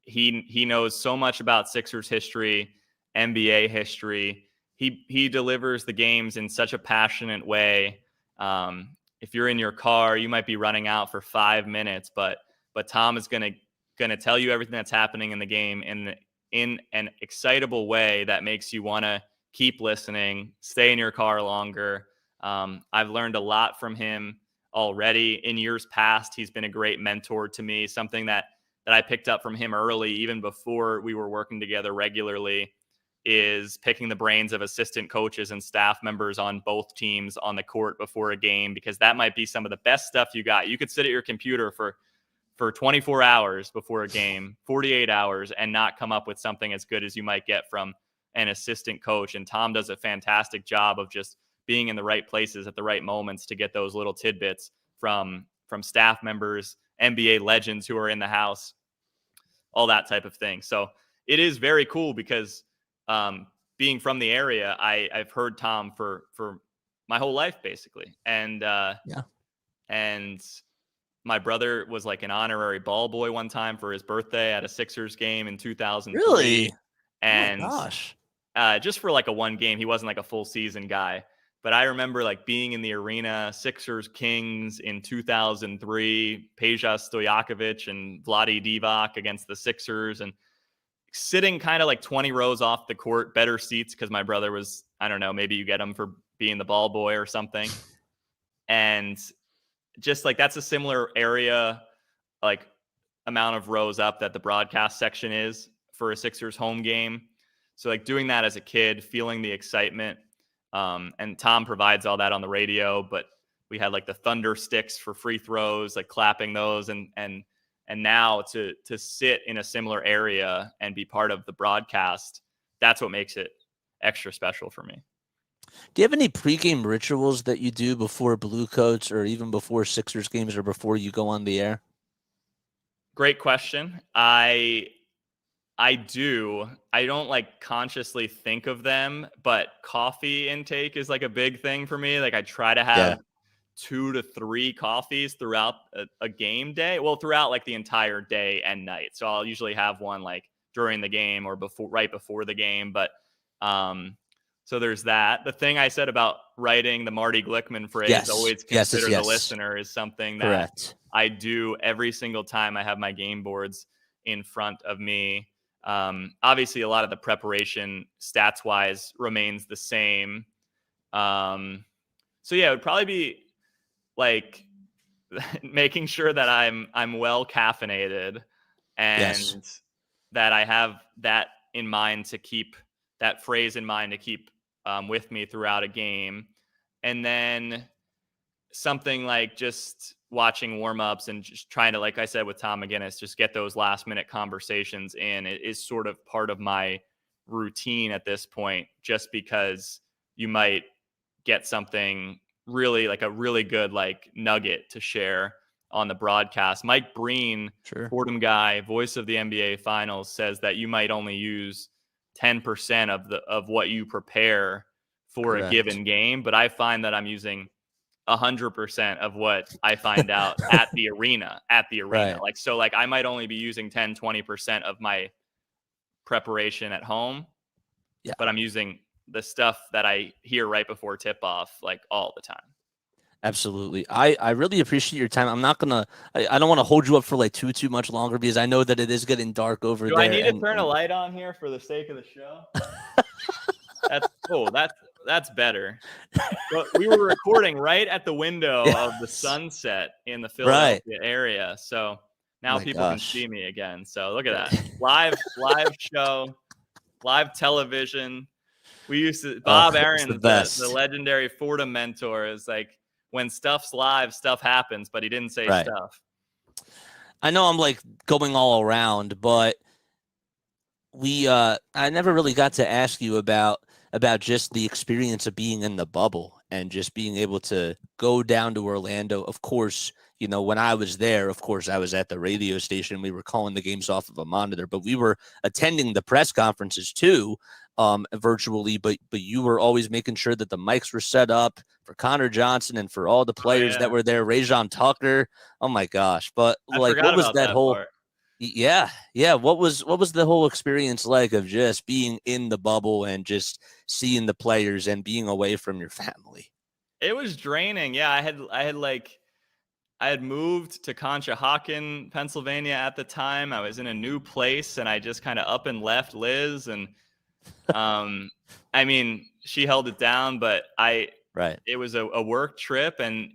he knows so much about Sixers history, NBA history. He delivers the games in such a passionate way. If you're in your car, you might be running out for 5 minutes, but Tom is gonna tell you everything that's happening in the game in an excitable way that makes you want to keep listening, stay in your car longer. I've learned a lot from him already. In years past, he's been a great mentor to me, something that I picked up from him early, even before we were working together regularly, is picking the brains of assistant coaches and staff members on both teams on the court before a game, because that might be some of the best stuff you got. You could sit at your computer for 24 hours before a game, 48 hours, and not come up with something as good as you might get from an assistant coach. And Tom does a fantastic job of just being in the right places at the right moments to get those little tidbits from staff members, NBA legends who are in the house, all that type of thing. So it is very cool because being from the area, I've heard Tom for my whole life, basically. And and my brother was like an honorary ball boy one time for his birthday at a Sixers game in 2003. Really? And oh my gosh. Just for like a one game, he wasn't like a full season guy. But I remember like being in the arena, Sixers Kings in 2003, Peja Stojakovic and Vlade Divac against the Sixers, and sitting kind of like 20 rows off the court, better seats because my brother was, I don't know, maybe you get him for being the ball boy or something. And just like that's a similar area, like amount of rows up that the broadcast section is for a Sixers home game. So like doing that as a kid, feeling the excitement. And Tom provides all that on the radio, but we had like the thunder sticks for free throws, like clapping those, and now to sit in a similar area and be part of the broadcast, that's what makes it extra special for me. Do you have any pregame rituals that you do before Blue Coats or even before Sixers games or before you go on the air? Great question. I do. I don't like consciously think of them, but coffee intake is like a big thing for me. Like I try to have 2 to 3 coffees throughout a game day. Well, throughout like the entire day and night. So I'll usually have one like during the game or right before the game. But so there's that. The thing I said about writing the Marty Glickman phrase, always consider the listener, is something that I do every single time I have my game boards in front of me. Obviously, a lot of the preparation stats wise remains the same. So yeah, it would probably be like making sure that I'm well caffeinated and that I have that in mind to keep that phrase in mind to keep with me throughout a game. And then something like just watching warm-ups and just trying to, like I said with Tom McGinnis, just get those last minute conversations in. It is sort of part of my routine at this point, just because you might get something really like a really good like nugget to share on the broadcast. Mike Breen, Fordham guy, voice of the NBA Finals, says that you might only use 10% of what you prepare for a given game, but I find that I'm using 100% of what I find out at the arena. Right. Like, so like I might only be using 10-20% of my preparation at home, but I'm using the stuff that I hear right before tip off like all the time. Absolutely. I really appreciate your time. I'm not gonna I don't want to hold you up for like too much longer because I know that it is getting dark over there. Do I need to turn a light on here for the sake of the show? That's better. But we were recording right at the window of the sunset in the Philadelphia area. So now people can see me again. So look at that. Live show, live television. We used to, Bob Aaron, the legendary Fordham mentor, is like, when stuff's live, stuff happens, but he didn't say stuff. I know I'm like going all around, but I never really got to ask you about just the experience of being in the bubble and just being able to go down to Orlando. Of course, when I was there, of course, I was at the radio station. We were calling the games off of a monitor, but we were attending the press conferences too, virtually. But you were always making sure that the mics were set up for Connor Johnson and for all the Oh players that yeah, were there. Rajon Tucker. Oh my gosh! But I like, forgot what was about that that whole? part. Yeah, yeah. What was the whole experience like of just being in the bubble and just seeing the players and being away from your family? It was draining. Yeah, I had moved to Conshohocken, Pennsylvania at the time. I was in a new place, and I just kind of up and left Liz, and um, I mean, she held it down, but Right. it was a work trip, and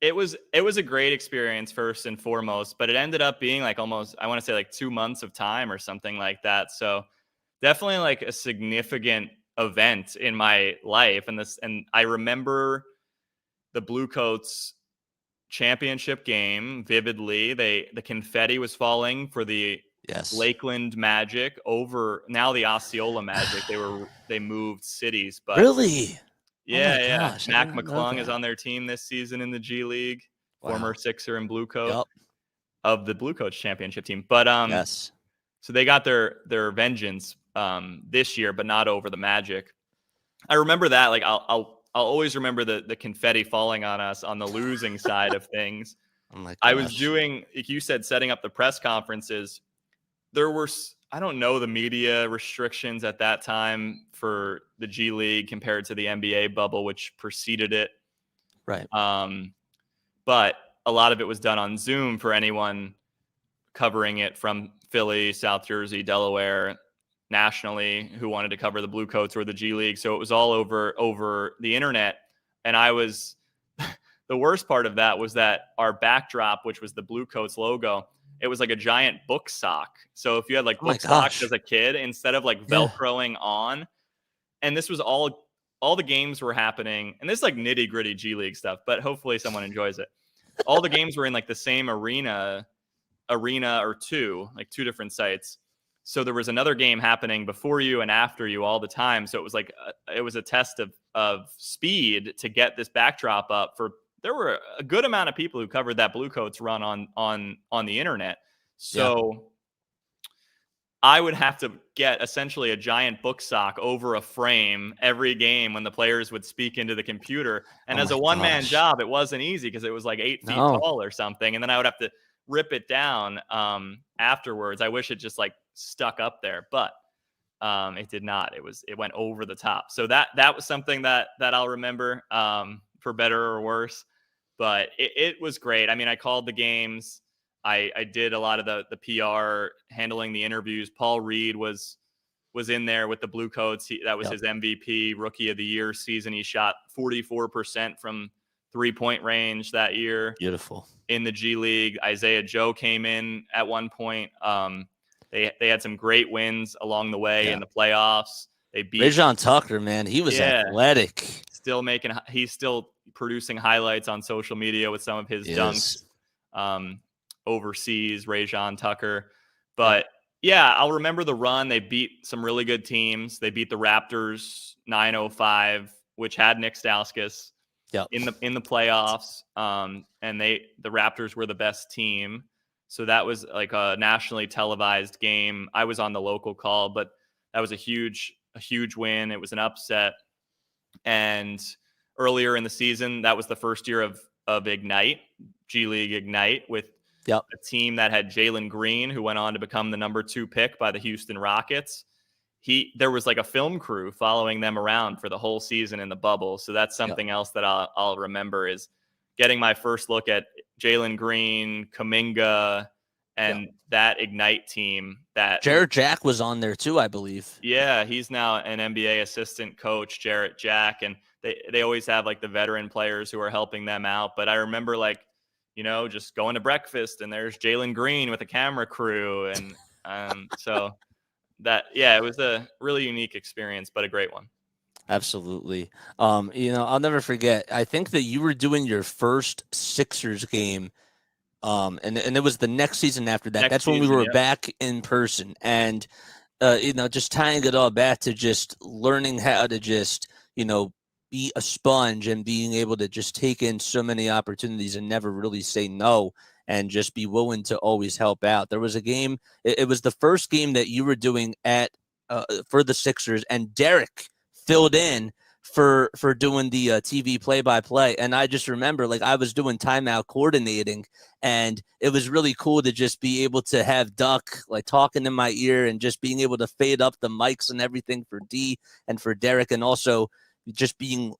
it was a great experience first and foremost. But it ended up being like almost, I want to say, like 2 months of time or something like that. So definitely like a significant event in my life, and I remember the Blue Coats championship game vividly. The confetti was falling for the Yes. Lakeland Magic over now the Osceola Magic. They moved cities, but Really? Oh my yeah. gosh, I did Mac not know McClung is that. on their team this season in the G League, former Wow. Sixer and Blue Coat Yep. of the Blue Coats championship team. But Yes. so they got their vengeance this year, but not over the Magic. I remember that. Like I'll always remember the confetti falling on us on the losing side of things. Oh my I was gosh. doing, like you said, setting up the press conferences. There were, I don't know, the media restrictions at that time for the G League compared to the NBA bubble, which preceded it. Right. But a lot of it was done on Zoom for anyone covering it from Philly, South Jersey, Delaware, nationally, who wanted to cover the Blue Coats or the G League. So it was all over the internet. And I was the worst part of that was that our backdrop, which was the Blue Coats logo, it was like a giant book sock. So if you had like Oh my book socks gosh. as a kid, instead of like Yeah. Velcroing on, and this was all the games were happening, and this is like nitty gritty G League stuff, but hopefully someone enjoys it. All the games were in like the same arena or two, like two different sites. So there was another game happening before you and after you all the time. So it was like it was a test of speed to get this backdrop up for. There were a good amount of people who covered that Blue Coats run on the internet. Yeah. So I would have to get essentially a giant book sock over a frame every game when the players would speak into the computer. And Oh as my a one-man gosh. job, it wasn't easy because it was like 8 feet No. tall or something. And then I would have to rip it down afterwards. I wish it just like stuck up there, but it did not. It went over the top. So that was something that I'll remember for better or worse. But it was great. I mean, I called the games. I did a lot of the PR, handling the interviews. Paul Reed was in there with the Blue Coats. That was Yep. his MVP Rookie of the Year season. He shot 44% from 3-point range that year Beautiful. in the G League. Isaiah Joe came in at one point. They had some great wins along the way Yeah. in the playoffs. They beat Rajon Tucker, man, he was yeah, athletic. he's still producing highlights on social media with some of his Yes. dunks overseas, Rajon Tucker. Yep. But yeah, I'll remember the run. They beat some really good teams. They beat the Raptors 905, which had Nick Stauskas Yep. in the playoffs. And the Raptors were the best team. So that was like a nationally televised game. I was on the local call, but that was a huge win. It was an upset. And earlier in the season, that was the first year of Ignite, G League Ignite, with Yep. a team that had Jalen Green, who went on to become the number 2 pick by the Houston Rockets. There was like a film crew following them around for the whole season in the bubble. So that's Yep. something else that I'll remember, is getting my first look at Jalen Green, Kuminga, and Yep. that Ignite team. Jared Jack was on there too, I believe. Yeah, he's now an NBA assistant coach, Jarrett Jack, and they always have like the veteran players who are helping them out. But I remember, like, just going to breakfast and there's Jalen Green with a camera crew, and so it was a really unique experience, but a great one. Absolutely. I'll never forget. I think that you were doing your first Sixers game, and it was the next season after that. Next That's when we season, were yeah. back in person, and just tying it all back to just learning how to just, be a sponge and being able to just take in so many opportunities and never really say no and just be willing to always help out. There was a game, it was the first game that you were doing at for the Sixers, and Derek filled in for doing the TV play-by-play. And I just remember, like, I was doing timeout coordinating, and it was really cool to just be able to have Duck like talking in my ear and just being able to fade up the mics and everything for D and for Derek, and also just being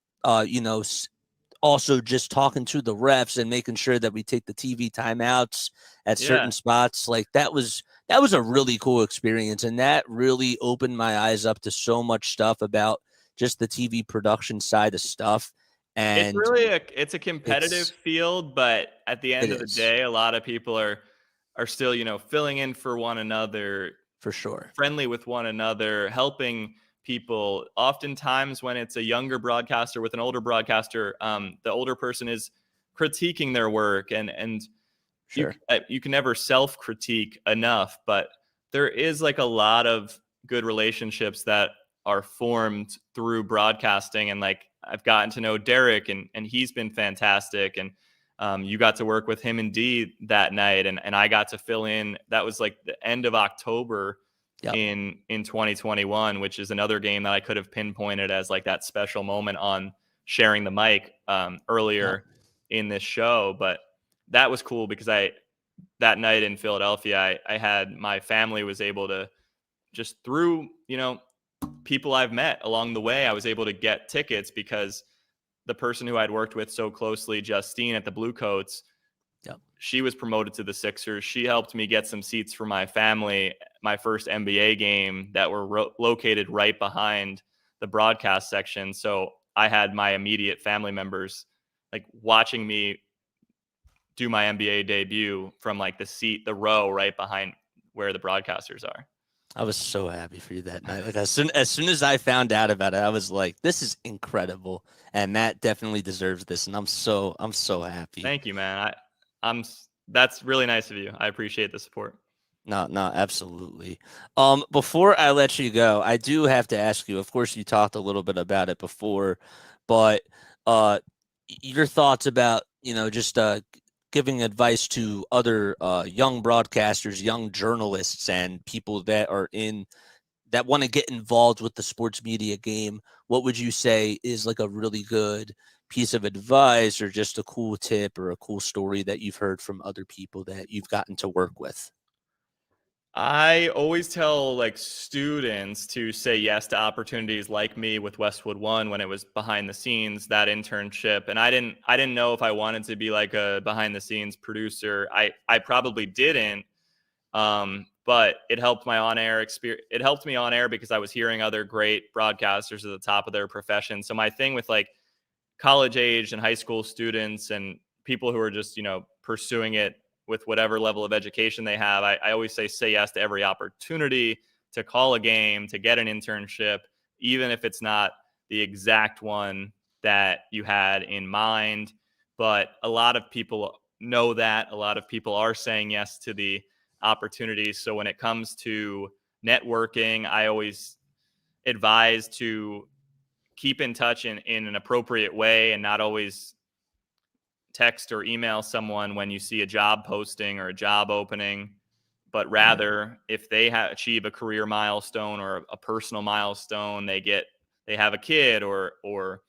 also just talking to the refs and making sure that we take the TV timeouts at certain Yeah. spots. Like that was a really cool experience, and that really opened my eyes up to so much stuff about just the TV production side of stuff. It's And really it's a competitive it's field, but at the it end of the is day, a lot of people are still, filling in for one another, for sure. friendly with one another, helping people. Oftentimes, when it's a younger broadcaster with an older broadcaster, the older person is critiquing their work, and Sure. you can never self critique enough. But there is like a lot of good relationships that are formed through broadcasting, and like I've gotten to know Derek, and he's been fantastic, and you got to work with him and D that night, and I got to fill in. That was like the end of October Yep. in 2021, which is another game that I could have pinpointed as like that special moment on sharing the mic earlier in this show. But that was cool because that night in Philadelphia, I had my family was able to just through, people I've met along the way, I was able to get tickets because the person who I'd worked with so closely, Justine at the Blue Coats, she was promoted to the Sixers. She helped me get some seats for my family, my first NBA game that were located right behind the broadcast section. So I had my immediate family members like watching me do my NBA debut from like the row right behind where the broadcasters are. I was so happy for you that night. Like as soon as I found out about it, I was like, "This is incredible," and Matt definitely deserves this. And I'm so happy. Thank you, man. That's really nice of you. I appreciate the support. No, absolutely. Before I let you go, I do have to ask you. Of course, you talked a little bit about it before, but your thoughts about just giving advice to other young broadcasters, young journalists, and people that are that want to get involved with the sports media game. What would you say is like a really good piece of advice, or just a cool tip or a cool story that you've heard from other people that you've gotten to work with? I always tell like students to say yes to opportunities like me with Westwood One when it was behind the scenes, that internship. And I didn't know if I wanted to be like a behind the scenes producer. I probably didn't. But it helped my on-air experience. It helped me on air because I was hearing other great broadcasters at the top of their profession. So my thing with like college age and high school students and people who are just, pursuing it with whatever level of education they have, I always say yes to every opportunity to call a game, to get an internship, even if it's not the exact one that you had in mind. But a lot of people know that. A lot of people are saying yes to the opportunities. So when it comes to networking, I always advise to keep in touch in an appropriate way and not always text or email someone when you see a job posting or a job opening, but rather if they achieve a career milestone or a personal milestone, they have a kid or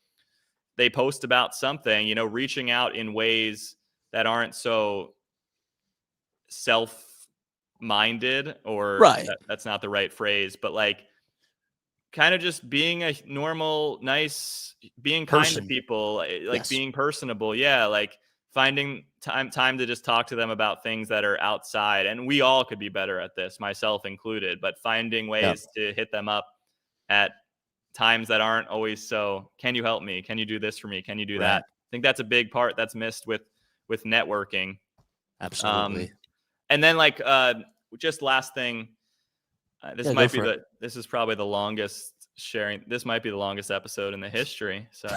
they post about something, reaching out in ways that aren't so self-minded, or Right. that's not the right phrase, but like kind of just being a normal, nice, being kind to Person. people, like Yes. being personable. Yeah. Like finding time to just talk to them about things that are outside. And we all could be better at this, myself included, but finding Yep. ways to hit them up at times that aren't always so, can you help me? Can you do this for me? Can you do that? Right. I think that's a big part that's missed with networking. Absolutely. And then like, just last thing, Yeah, go for it. this is probably the longest sharing. This might be the longest episode in the history. So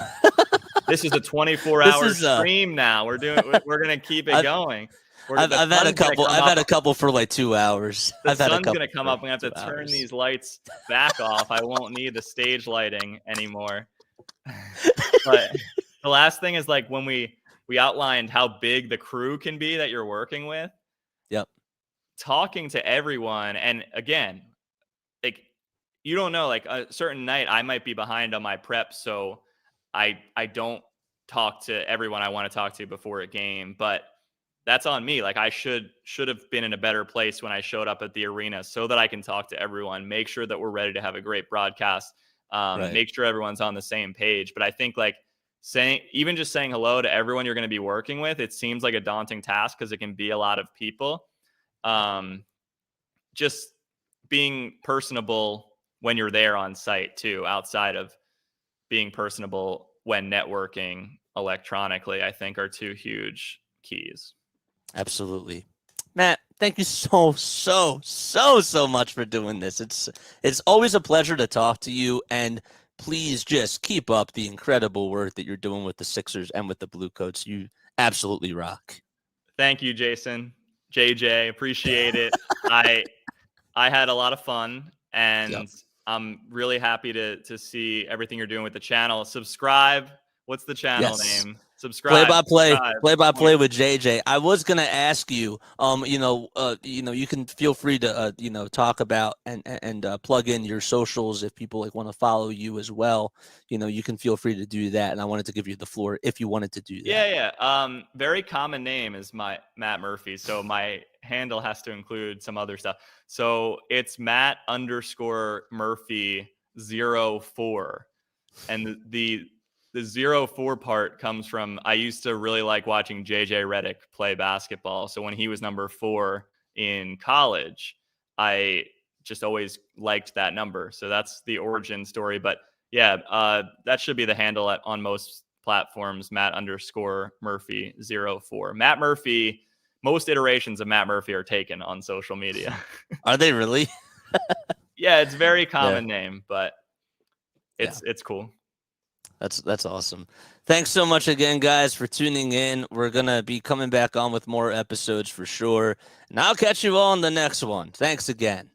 this is a 24-hour This is stream now. We're going to keep it going. I've had a couple. I've had a couple for like 2 hours. The I've had a sun's couple gonna come for up. I'm gonna have to 2 turn hours. these lights back off. I won't need the stage lighting anymore. But the last thing is like when we outlined how big the crew can be that you're working with. Yep. Talking to everyone, and again, like you don't know, like a certain night I might be behind on my prep, so I don't talk to everyone I want to talk to before a game, but that's on me. Like I should have been in a better place when I showed up at the arena so that I can talk to everyone, make sure that we're ready to have a great broadcast, Right. make sure everyone's on the same page. But I think like even just saying hello to everyone you're going to be working with, it seems like a daunting task because it can be a lot of people. Just being personable when you're there on site too, outside of being personable when networking electronically, I think are two huge keys. Absolutely. Matt, thank you so much for doing this. It's always a pleasure to talk to you, and please just keep up the incredible work that you're doing with the Sixers and with the Blue Coats. You absolutely rock. Thank you, Jason. JJ, appreciate it. I had a lot of fun, and Yep. I'm really happy to see everything you're doing with the channel. Subscribe. What's the channel name? Subscribe. Play by play with JJ. I was gonna ask you, you can feel free to, talk about and plug in your socials if people like want to follow you as well. You can feel free to do that. And I wanted to give you the floor if you wanted to do that. Yeah. Very common name is my Matt Murphy. So my handle has to include some other stuff. So it's Matt_Murphy04. And the 04 part comes from, I used to really like watching JJ Redick play basketball. So when he was number 4 in college, I just always liked that number. So that's the origin story. But yeah, that should be the handle on most platforms, Matt_Murphy04. Matt Murphy, most iterations of Matt Murphy are taken on social media. Are they really? Yeah, it's a very common name, but it's cool. That's awesome. Thanks so much again, guys, for tuning in. We're going to be coming back on with more episodes for sure. And I'll catch you all in the next one. Thanks again.